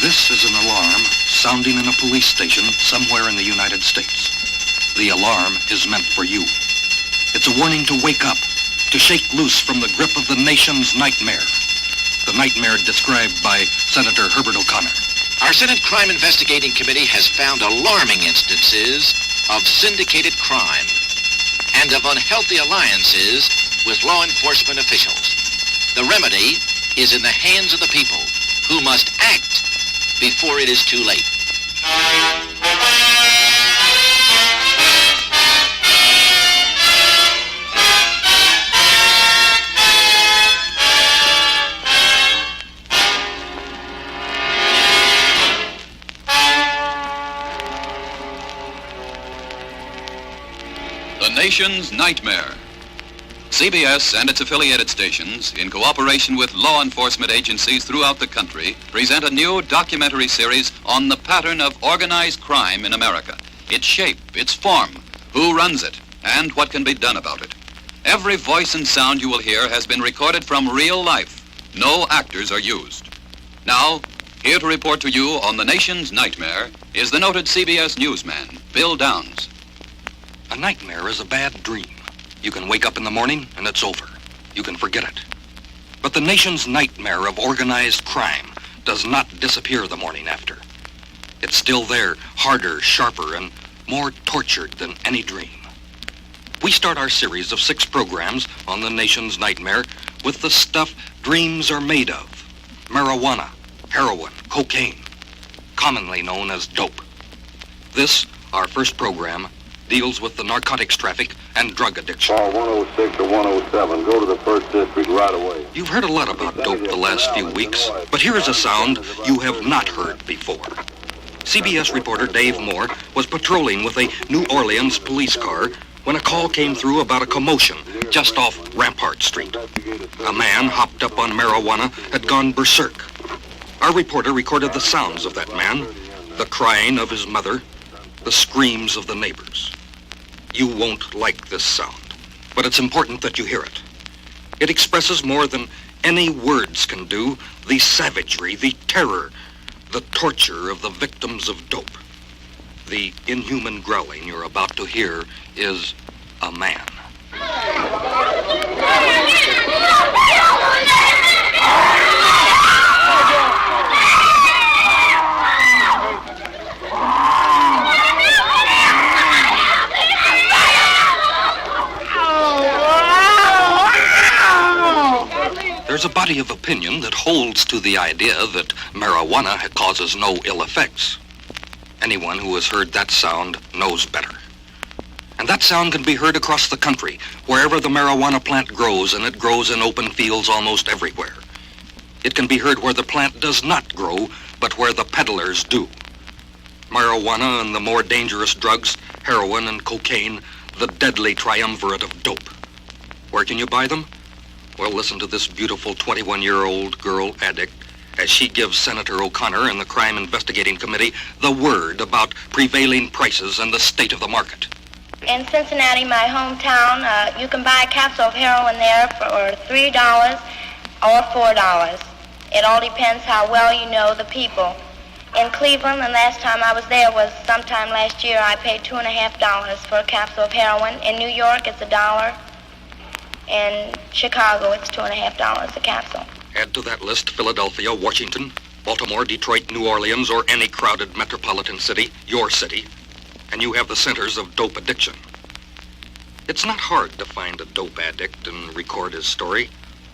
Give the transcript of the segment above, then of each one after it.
This is an alarm sounding in a police station somewhere in the United States. The alarm is meant for you. It's a warning to wake up, to shake loose from the grip of the nation's nightmare. The nightmare described by Senator Herbert O'Connor. Our Senate Crime Investigating Committee has found alarming instances of syndicated crime and of unhealthy alliances with law enforcement officials. The remedy is in the hands of the people, who must act before it is too late. The nation's nightmare. CBS and its affiliated stations, in cooperation with law enforcement agencies throughout the country, present a new documentary series on the pattern of organized crime in America, its shape, its form, who runs it, and what can be done about it. Every voice and sound you will hear has been recorded from real life. No actors are used. Now, here to report to you on the nation's nightmare is the noted CBS newsman, Bill Downs. A nightmare is a bad dream. You can wake up in the morning and it's over. You can forget it. But the nation's nightmare of organized crime does not disappear the morning after. It's still there, harder, sharper, and more tortured than any dream. We start our series of 6 programs on the nation's nightmare with the stuff dreams are made of. Marijuana, heroin, cocaine, commonly known as dope. This, our first program, deals with the narcotics traffic and drug addiction. Call 106 or 107. Go to the 1st District right away. You've heard a lot about dope the last few weeks, but here is a sound you have not heard before. CBS reporter Dave Moore was patrolling with a New Orleans police car when a call came through about a commotion just off Rampart Street. A man hopped up on marijuana had gone berserk. Our reporter recorded the sounds of that man, the crying of his mother, the screams of the neighbors. You won't like this sound, but it's important that you hear it. It expresses more than any words can do the savagery, the terror, the torture of the victims of dope. The inhuman growling you're about to hear is a man. There's a body of opinion that holds to the idea that marijuana causes no ill effects. Anyone who has heard that sound knows better. And that sound can be heard across the country, wherever the marijuana plant grows, and it grows in open fields almost everywhere. It can be heard where the plant does not grow, but where the peddlers do. Marijuana and the more dangerous drugs, heroin and cocaine, the deadly triumvirate of dope. Where can you buy them? Well, listen to this beautiful 21-year-old girl addict as she gives Senator O'Connor and the Crime Investigating Committee the word about prevailing prices and the state of the market. In Cincinnati, my hometown, you can buy a capsule of heroin there for $3 or $4. It all depends how well you know the people. In Cleveland, the last time I was there was sometime last year, I paid $2.50 for a capsule of heroin. In New York, it's $1. In Chicago, it's $2.50 a capsule. Add to that list Philadelphia, Washington, Baltimore, Detroit, New Orleans, or any crowded metropolitan city, your city, and you have the centers of dope addiction. It's not hard to find a dope addict and record his story.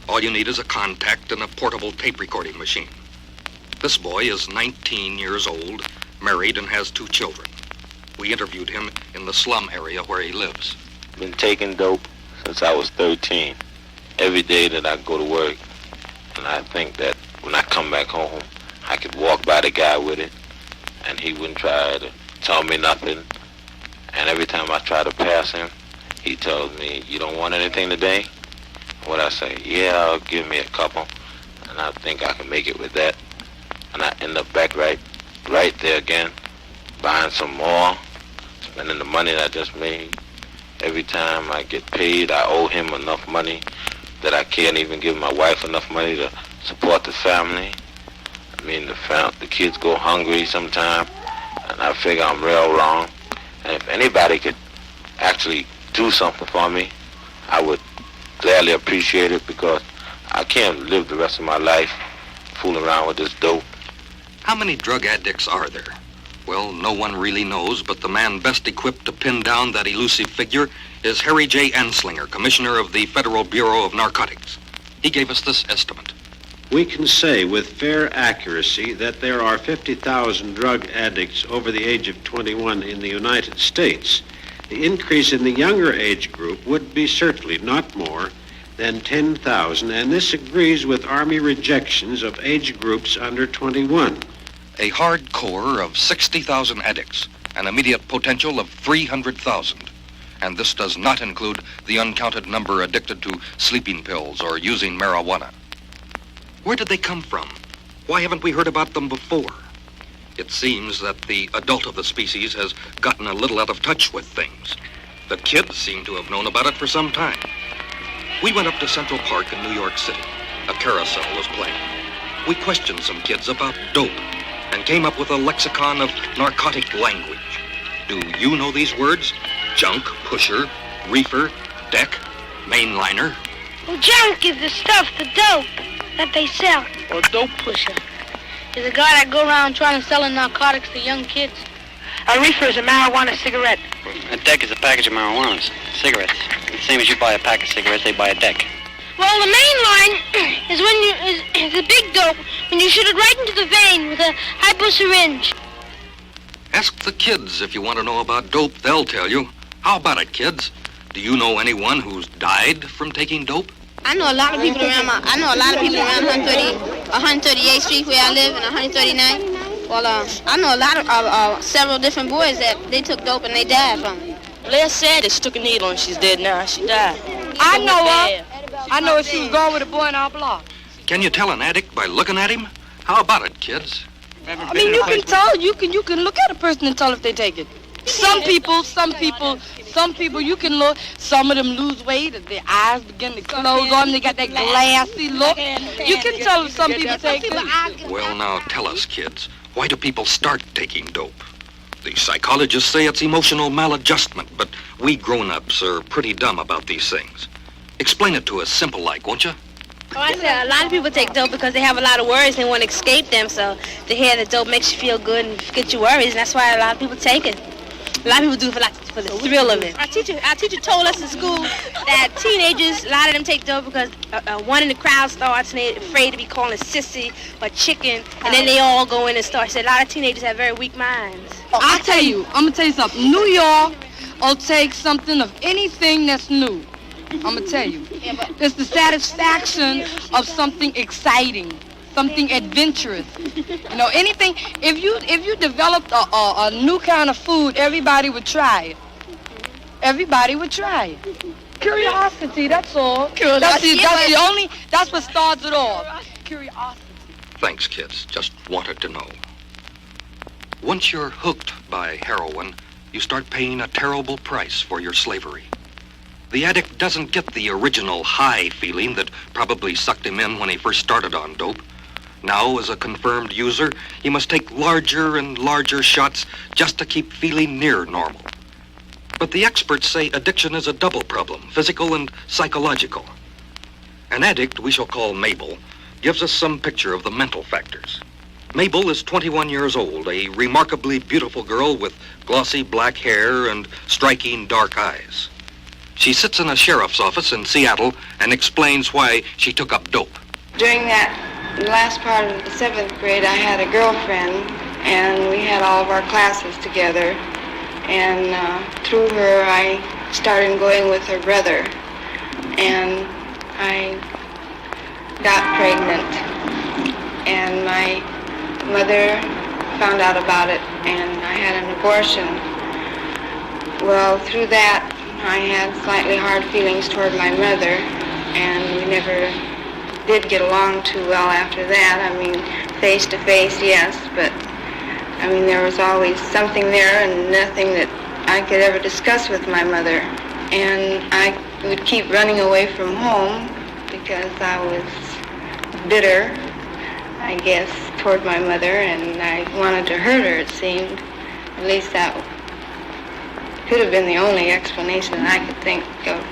All you need is a contact and a portable tape recording machine. This boy is 19 years old, married, and has 2 children. We interviewed him in the slum area where he lives. Been taking dope since I was 13. Every day that I go to work, and I think that when I come back home, I could walk by the guy with it, and he wouldn't try to tell me nothing. And every time I try to pass him, he tells me, "You don't want anything today?" What I say, "Yeah, give me a couple." And I think I can make it with that. And I end up back right there again, buying some more, spending the money that I just made. Every time I get paid, I owe him enough money that I can't even give my wife enough money to support the family. I mean, the kids go hungry sometime, and I figure I'm real wrong. And if anybody could actually do something for me, I would gladly appreciate it, because I can't live the rest of my life fooling around with this dope. How many drug addicts are there? Well, no one really knows, but the man best equipped to pin down that elusive figure is Harry J. Anslinger, Commissioner of the Federal Bureau of Narcotics. He gave us this estimate. We can say with fair accuracy that there are 50,000 drug addicts over the age of 21 in the United States. The increase in the younger age group would be certainly not more than 10,000, and this agrees with Army rejections of age groups under 21. A hard core of 60,000 addicts, an immediate potential of 300,000. And this does not include the uncounted number addicted to sleeping pills or using marijuana. Where did they come from? Why haven't we heard about them before? It seems that the adult of the species has gotten a little out of touch with things. The kids seem to have known about it for some time. We went up to Central Park in New York City. A carousel was playing. We questioned some kids about dope and came up with a lexicon of narcotic language. Do you know these words? Junk, pusher, reefer, deck, mainliner. Well, junk is the stuff, the dope that they sell. Or dope pusher is a guy that go around trying to sell narcotics to young kids. A reefer is a marijuana cigarette. A deck is a package of marijuana cigarettes. The same as you buy a pack of cigarettes, they buy a deck. Well, the main line is when is the big dope when you shoot it right into the vein with a hypo syringe. Ask the kids if you want to know about dope. They'll tell you. How about it, kids? Do you know anyone who's died from taking dope? I know a lot of people around 138th Street where I live, and 139. Well, I know a lot of several different boys that they took dope and they died from it. Les said that she took a needle and she's dead now. She died. I know her. I know her. She was going with a boy in our block. Can you tell an addict by looking at him? How about it, kids? I mean, you can tell. You can look at a person and tell if they take it. Some people, you can look. Some of them lose weight, and their eyes begin to close on them. They got that glassy look. You can tell if some people take it. Well, now, tell us, kids. Why do people start taking dope? The psychologists say it's emotional maladjustment, but we grown-ups are pretty dumb about these things. Explain it to us simple-like, won't you? Oh, I said a lot of people take dope because they have a lot of worries and want to escape them, so to hear that dope makes you feel good and forget your worries, and that's why a lot of people take it. A lot of people do it for the thrill of it. Our teacher told us in school that teenagers, a lot of them take dope because one in the crowd starts and they're afraid to be called a sissy or chicken, and then they all go in and start. So a lot of teenagers have very weak minds. I'm gonna tell you something. New York will take something of anything that's new. I'm gonna tell you. It's the satisfaction of something exciting, something adventurous. You know, anything. If you developed a new kind of food, everybody would try it. Everybody would try it. Curiosity, that's all. That's what starts it all. Curiosity. Thanks, kids. Just wanted to know. Once you're hooked by heroin, you start paying a terrible price for your slavery. The addict doesn't get the original high feeling that probably sucked him in when he first started on dope. Now, as a confirmed user, he must take larger and larger shots just to keep feeling near normal. But the experts say addiction is a double problem, physical and psychological. An addict, we shall call Mabel, gives us some picture of the mental factors. Mabel is 21 years old, a remarkably beautiful girl with glossy black hair and striking dark eyes. She sits in a sheriff's office in Seattle and explains why she took up dope. During that last part of the 7th grade, I had a girlfriend, and we had all of our classes together. And through her, I started going with her brother, and I got pregnant. And my mother found out about it, and I had an abortion. Well, through that, I had slightly hard feelings toward my mother, and we never did get along too well after that. I mean, face to face, yes, but I mean, there was always something there and nothing that I could ever discuss with my mother. And I would keep running away from home because I was bitter. I guess, toward my mother, and I wanted to hurt her, it seemed. At least that could have been the only explanation I could think of.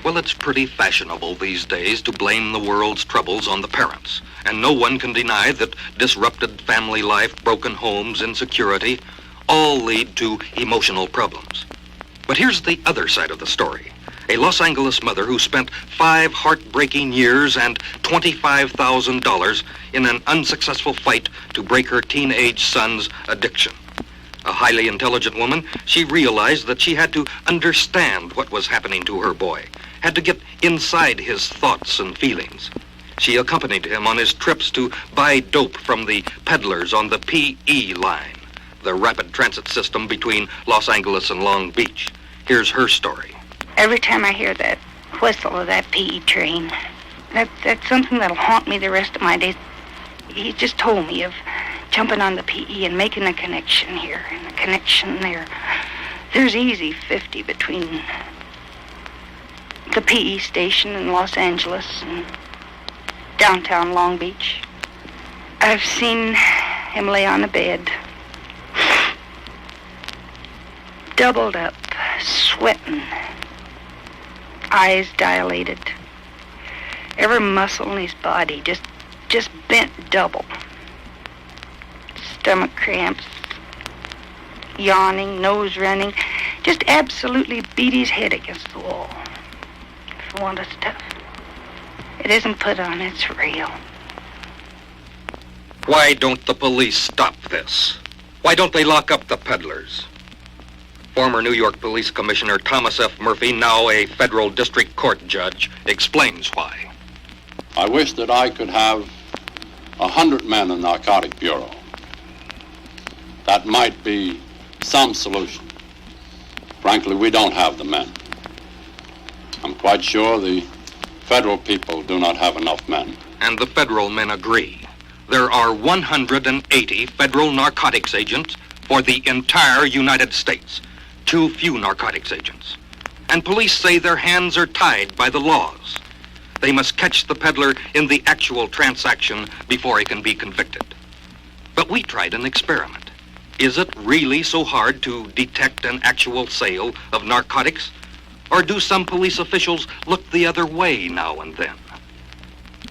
Well, it's pretty fashionable these days to blame the world's troubles on the parents. And no one can deny that disrupted family life, broken homes, insecurity, all lead to emotional problems. But here's the other side of the story. A Los Angeles mother who spent 5 heartbreaking years and $25,000 in an unsuccessful fight to break her teenage son's addiction. A highly intelligent woman, she realized that she had to understand what was happening to her boy, had to get inside his thoughts and feelings. She accompanied him on his trips to buy dope from the peddlers on the PE line, the rapid transit system between Los Angeles and Long Beach. Here's her story. Every time I hear that whistle of that PE train, that's something that'll haunt me the rest of my days. He just told me of jumping on the PE and making a connection here and a connection there. There's easy 50 between the PE station in Los Angeles and downtown Long Beach. I've seen him lay on the bed, doubled up, sweating, eyes dilated, every muscle in his body just bent double, stomach cramps, yawning, nose running, just absolutely beat his head against the wall. For want of stuff. It isn't put on, it's real. Why don't the police stop this? Why don't they lock up the peddlers? Former New York Police Commissioner Thomas F. Murphy, now a federal district court judge, explains why. I wish that I could have 100 men in the Narcotic Bureau. That might be some solution. Frankly, we don't have the men. I'm quite sure the federal people do not have enough men. And the federal men agree. There are 180 federal narcotics agents for the entire United States. Too few narcotics agents. And police say their hands are tied by the laws. They must catch the peddler in the actual transaction before he can be convicted. But we tried an experiment. Is it really so hard to detect an actual sale of narcotics? Or do some police officials look the other way now and then?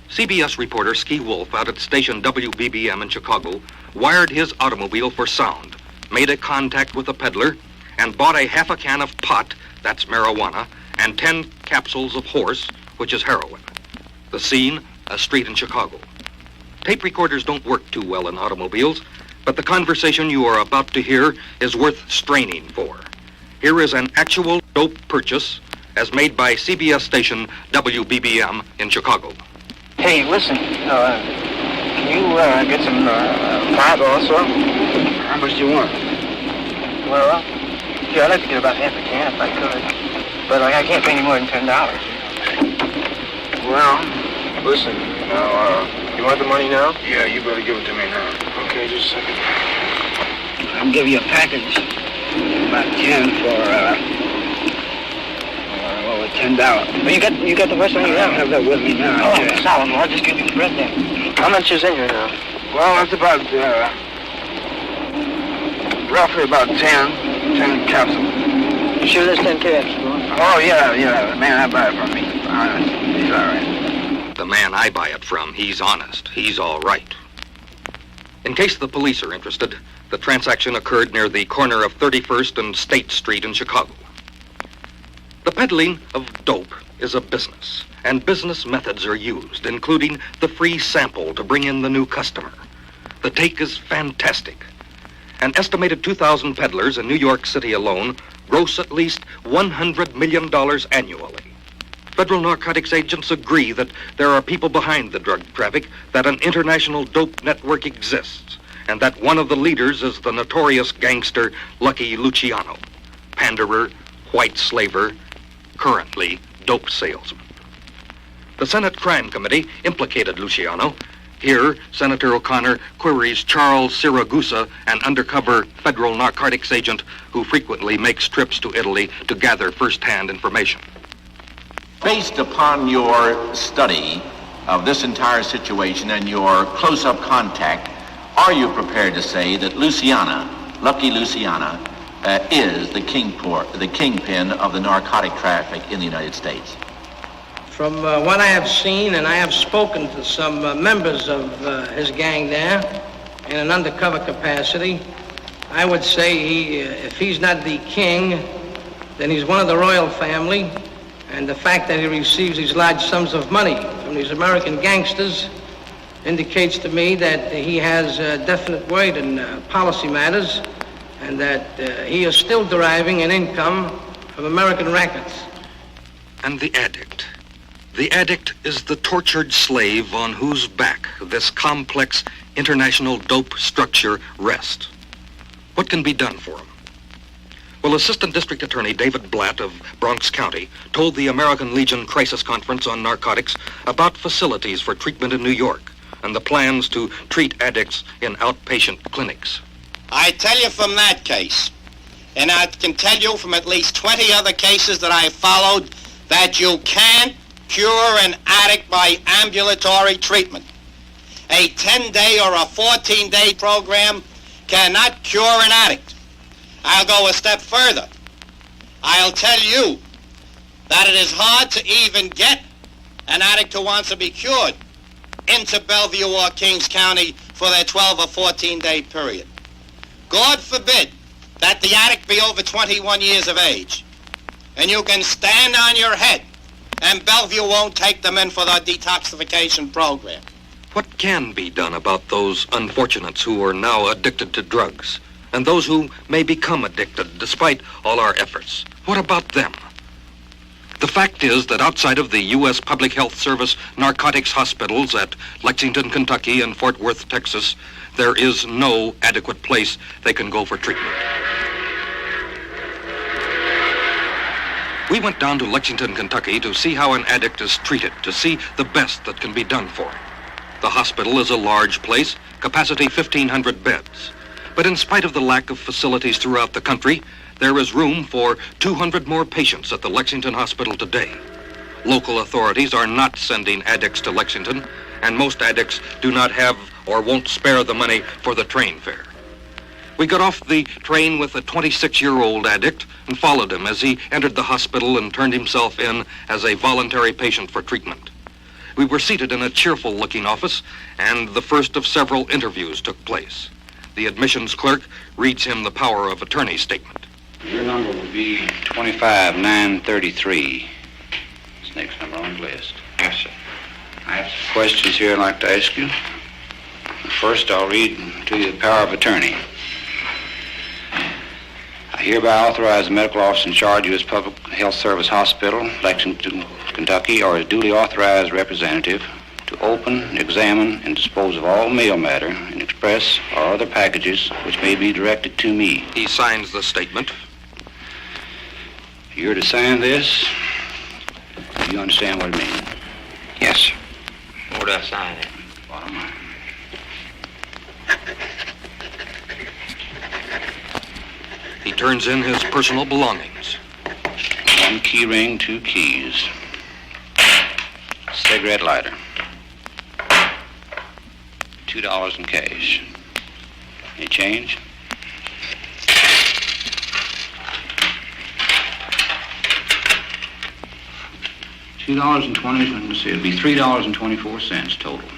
CBS reporter Ski Wolf out at station WBBM in Chicago wired his automobile for sound, made a contact with the peddler, and bought a half a can of pot, that's marijuana, and 10 capsules of horse, which is heroin. The scene, a street in Chicago. Tape recorders don't work too well in automobiles, but the conversation you are about to hear is worth straining for. Here is an actual dope purchase as made by CBS station WBBM in Chicago. Hey, listen, can you get some pot also? How much do you want? Well, yeah, I'd like to get about half a can if I could. But I can't pay any more than $10. Well, listen, now, you want the money now? Yeah, you better give it to me now. Okay, just a second. I'll give you a package, about 10 for, $10. But you got the rest of it? I don't have that with me now. Oh, solid. Well, I'll just give you the bread then. How much is in here now? Well, it's about, roughly about 10 capsules. You sure there's 10 capsules? Oh, yeah, the man I buy it from, he's honest. He's all right. The man I buy it from, he's honest. He's all right. In case the police are interested, the transaction occurred near the corner of 31st and State Street in Chicago. The peddling of dope is a business, and business methods are used, including the free sample to bring in the new customer. The take is fantastic. An estimated 2,000 peddlers in New York City alone gross at least $100 million annually. Federal narcotics agents agree that there are people behind the drug traffic, that an international dope network exists, and that one of the leaders is the notorious gangster Lucky Luciano, panderer, white slaver, currently dope salesman. The Senate Crime Committee implicated Luciano. Here, Senator O'Connor queries Charles Siragusa, an undercover federal narcotics agent who frequently makes trips to Italy to gather first-hand information. Based upon your study of this entire situation and your close-up contact, are you prepared to say that Luciana, Lucky Luciana, is the kingpin of the narcotic traffic in the United States? From what I have seen, and I have spoken to some members of his gang there in an undercover capacity, I would say if he's not the king, then he's one of the royal family. And the fact that he receives these large sums of money from these American gangsters indicates to me that he has a definite weight in policy matters, and that he is still deriving an income from American rackets. And the addict. The addict is the tortured slave on whose back this complex international dope structure rests. What can be done for him? Well, Assistant District Attorney David Blatt of Bronx County told the American Legion Crisis Conference on Narcotics about facilities for treatment in New York and the plans to treat addicts in outpatient clinics. I tell you from that case, and I can tell you from at least 20 other cases that I have followed, that you can't cure an addict by ambulatory treatment. A 10-day or a 14-day program cannot cure an addict. I'll go a step further. I'll tell you that it is hard to even get an addict who wants to be cured into Bellevue or Kings County for their 12 or 14-day period. God forbid that the addict be over 21 years of age. And you can stand on your head and Bellevue won't take them in for the detoxification program. What can be done about those unfortunates who are now addicted to drugs and those who may become addicted despite all our efforts? What about them? The fact is that outside of the U.S. Public Health Service narcotics hospitals at Lexington, Kentucky and Fort Worth, Texas, there is no adequate place they can go for treatment. We went down to Lexington, Kentucky to see how an addict is treated, to see the best that can be done for him. The hospital is a large place, capacity 1,500 beds. But in spite of the lack of facilities throughout the country, there is room for 200 more patients at the Lexington Hospital today. Local authorities are not sending addicts to Lexington, and most addicts do not have or won't spare the money for the train fare. We got off the train with a 26-year-old addict and followed him as he entered the hospital and turned himself in as a voluntary patient for treatment. We were seated in a cheerful-looking office, and the first of several interviews took place. The admissions clerk reads him the power of attorney statement. Your number would be 25933. It's the next number on the list. Yes, sir. I have some questions here I'd like to ask you. First, I'll read to you the power of attorney. I hereby authorize the medical officer in charge of U.S. Public Health Service Hospital, Lexington, Kentucky, or a duly authorized representative to open, examine, and dispose of all mail matter and express or other packages which may be directed to me. He signs the statement. You're to sign this. Do you understand what it means? Yes, sir. Where do I sign it? Bottom line. He turns in his personal belongings. 1 key ring, 2 keys. Cigarette lighter. $2 in cash. Any change? $2.20. Let's see, it'll be $3.24 total.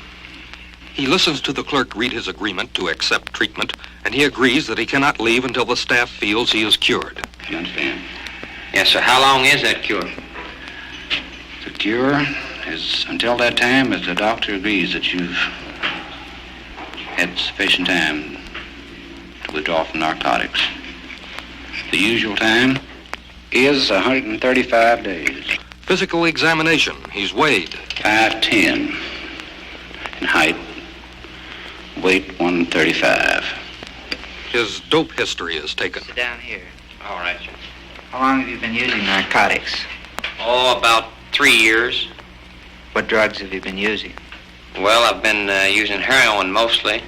He listens to the clerk read his agreement to accept treatment, and he agrees that he cannot leave until the staff feels he is cured. You understand? Yes, sir. How long is that cure? The cure is until that time as the doctor agrees that you've had sufficient time to withdraw from narcotics. The usual time is 135 days. Physical examination. He's weighed. 5'10". In height, weight 135. His dope history is taken. Sit down here. All right. How long have you been using narcotics? Oh, about 3 years. What drugs have you been using? Well, I've been using heroin mostly.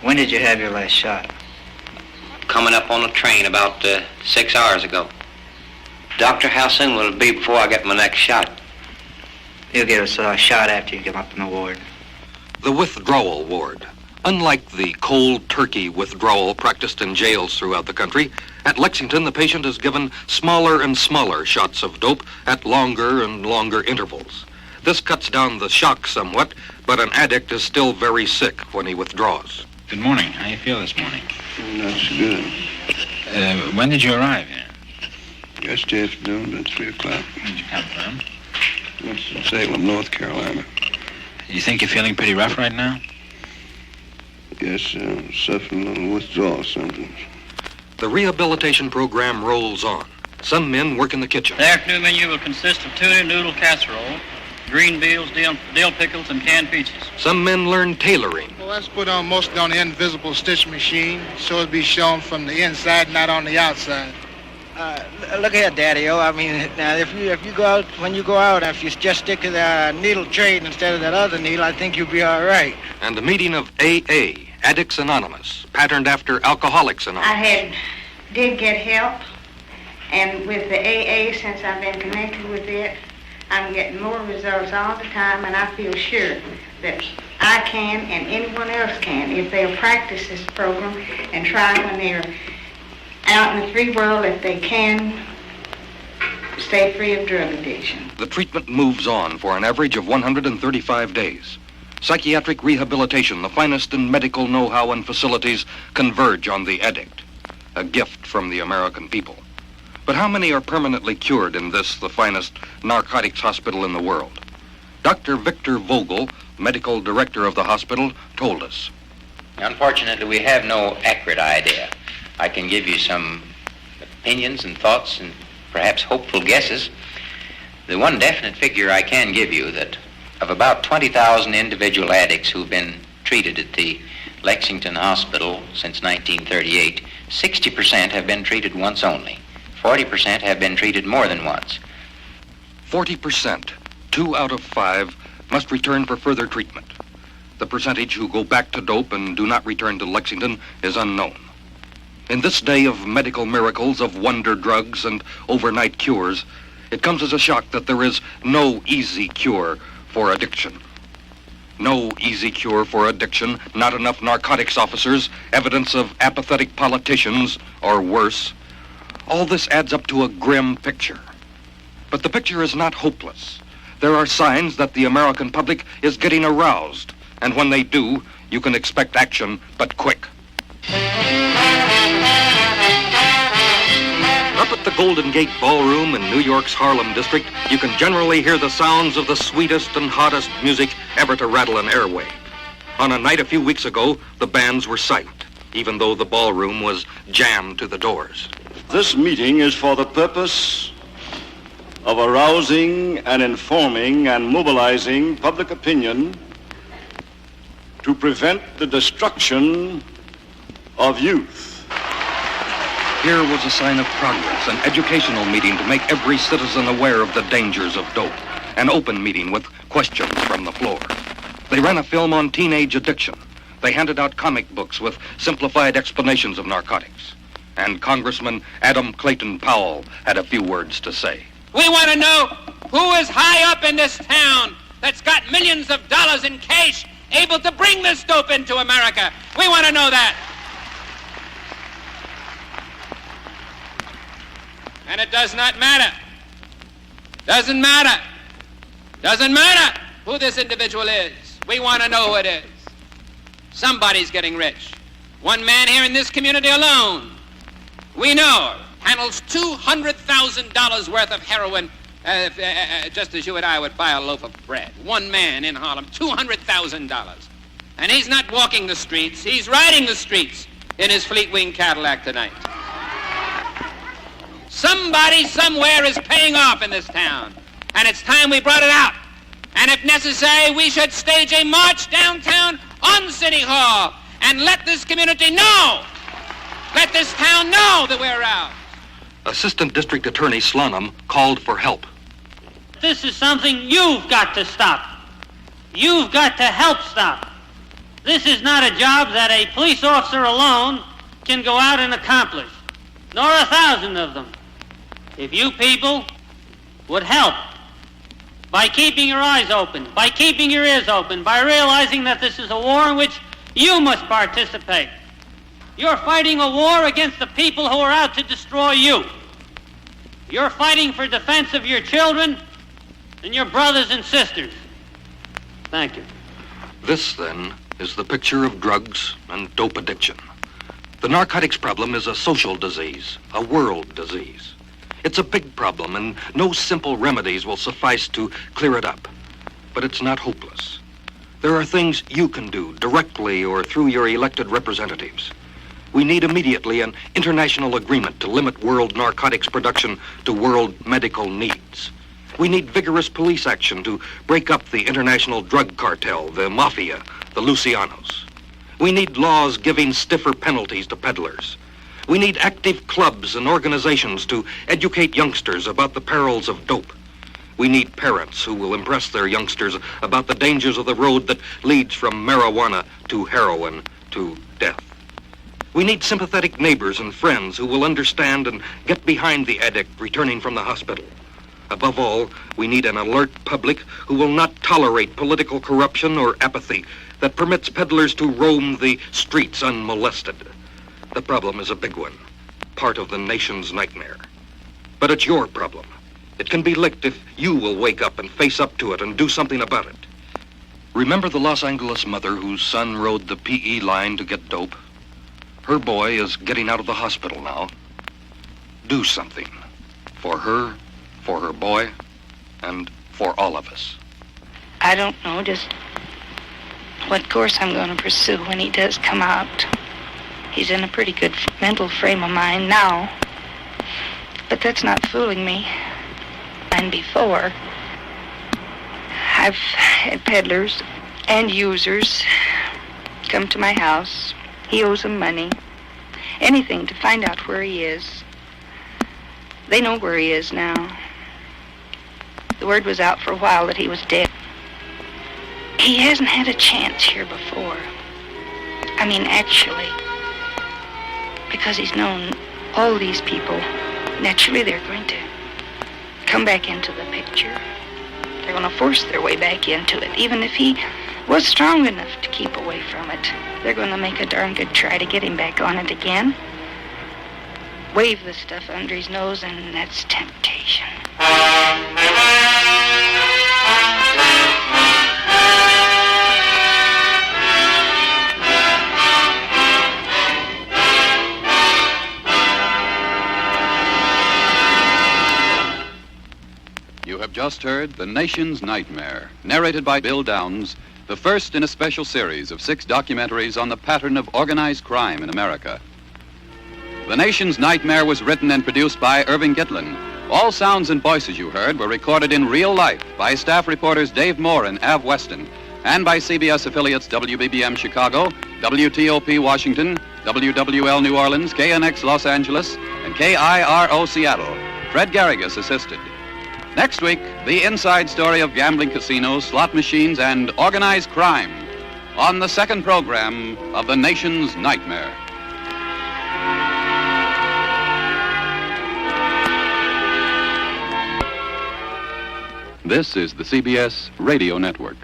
When did you have your last shot? Coming up on the train about 6 hours ago. Doctor, how soon will it be before I get my next shot? You'll get a shot after you come up in the ward. The withdrawal ward. Unlike the cold turkey withdrawal practiced in jails throughout the country, at Lexington the patient is given smaller and smaller shots of dope at longer and longer intervals. This cuts down the shock somewhat, but an addict is still very sick when he withdraws. Good morning. How you feel this morning? That's good. When did you arrive here? Yesterday afternoon at 3 o'clock. Where did you come from? That's in Salem, North Carolina. You think you're feeling pretty rough right now? Yes, suffering a little withdrawal symptoms. The rehabilitation program rolls on. Some men work in the kitchen. The afternoon menu will consist of tuna noodle casserole, green beans, dill pickles, and canned peaches. Some men learn tailoring. Well, that's put on mostly on the invisible stitch machine, so it'll be shown from the inside, not on the outside. Look here, Daddy-O. I mean, now, if you go out, when you go out, if you just stick to the needle trade instead of that other needle, I think you'll be all right. And a meeting of AA, Addicts Anonymous, patterned after Alcoholics Anonymous. I did get help, and with the AA, since I've been connected with it, I'm getting more results all the time, and I feel sure that I can and anyone else can if they'll practice this program and try when they're out in the free world, if they can stay free of drug addiction. The treatment moves on for an average of 135 days. Psychiatric rehabilitation, the finest in medical know-how and facilities, converge on the addict, a gift from the American people. But how many are permanently cured in this, the finest narcotics hospital in the world? Dr. Victor Vogel, medical director of the hospital, told us. Unfortunately, we have no accurate idea. I can give you some opinions and thoughts and perhaps hopeful guesses. The one definite figure I can give you that of about 20,000 individual addicts who've been treated at the Lexington Hospital since 1938, 60% have been treated once only. 40% have been treated more than once. 40%, 2 out of 5, must return for further treatment. The percentage who go back to dope and do not return to Lexington is unknown. In this day of medical miracles, of wonder drugs and overnight cures, it comes as a shock that there is no easy cure for addiction. No easy cure for addiction, not enough narcotics officers, evidence of apathetic politicians, or worse. All this adds up to a grim picture. But the picture is not hopeless. There are signs that the American public is getting aroused, and when they do, you can expect action, but quick. Up at the Golden Gate Ballroom in New York's Harlem district, you can generally hear the sounds of the sweetest and hottest music ever to rattle an airwave. On a night a few weeks ago, the bands were silent, even though the ballroom was jammed to the doors. This meeting is for the purpose of arousing and informing and mobilizing public opinion to prevent the destruction of youth. Here was a sign of progress, an educational meeting to make every citizen aware of the dangers of dope, an open meeting with questions from the floor. They ran a film on teenage addiction. They handed out comic books with simplified explanations of narcotics. And Congressman Adam Clayton Powell had a few words to say. We want to know who is high up in this town that's got millions of dollars in cash able to bring this dope into America. We want to know that. And it does not matter. Doesn't matter. Doesn't matter who this individual is. We want to know who it is. Somebody's getting rich. One man here in this community alone, we know, handles $200,000 worth of heroin, just as you and I would buy a loaf of bread. One man in Harlem, $200,000. And he's not walking the streets, he's riding the streets in his Fleetwing Cadillac tonight. Somebody somewhere is paying off in this town, and it's time we brought it out. And if necessary, we should stage a march downtown on City Hall and let this community know, let this town know that we're out. Assistant District Attorney Slonum called for help. This is something you've got to stop. You've got to help stop. This is not a job that a police officer alone can go out and accomplish, nor 1,000 of them. If you people would help by keeping your eyes open, by keeping your ears open, by realizing that this is a war in which you must participate. You're fighting a war against the people who are out to destroy you. You're fighting for defense of your children and your brothers and sisters. Thank you. This, then, is the picture of drugs and dope addiction. The narcotics problem is a social disease, a world disease. It's a big problem, and no simple remedies will suffice to clear it up. But it's not hopeless. There are things you can do directly or through your elected representatives. We need immediately an international agreement to limit world narcotics production to world medical needs. We need vigorous police action to break up the international drug cartel, the mafia, the Lucianos. We need laws giving stiffer penalties to peddlers. We need active clubs and organizations to educate youngsters about the perils of dope. We need parents who will impress their youngsters about the dangers of the road that leads from marijuana to heroin to death. We need sympathetic neighbors and friends who will understand and get behind the addict returning from the hospital. Above all, we need an alert public who will not tolerate political corruption or apathy that permits peddlers to roam the streets unmolested. The problem is a big one, part of the nation's nightmare. But it's your problem. It can be licked if you will wake up and face up to it and do something about it. Remember the Los Angeles mother whose son rode the PE line to get dope? Her boy is getting out of the hospital now. Do something for her boy, and for all of us. I don't know just what course I'm going to pursue when he does come out. He's in a pretty good mental frame of mind now, but that's not fooling me. And before, I've had peddlers and users come to my house. He owes them money, anything to find out where he is. They know where he is now. The word was out for a while that he was dead. He hasn't had a chance here before. I mean, actually, because he's known all these people. Naturally, they're going to come back into the picture. They're going to force their way back into it. Even if he was strong enough to keep away from it, they're going to make a darn good try to get him back on it again. Wave the stuff under his nose, and that's temptation. You have just heard The Nation's Nightmare, narrated by Bill Downs, the first in a special series of 6 documentaries on the pattern of organized crime in America. The Nation's Nightmare was written and produced by Irving Gitlin. All sounds and voices you heard were recorded in real life by staff reporters Dave Moore and Av Weston, and by CBS affiliates WBBM Chicago, WTOP Washington, WWL New Orleans, KNX Los Angeles, and KIRO Seattle. Fred Garrigus assisted. Next week, the inside story of gambling casinos, slot machines, and organized crime on the second program of The Nation's Nightmare. This is the CBS Radio Network.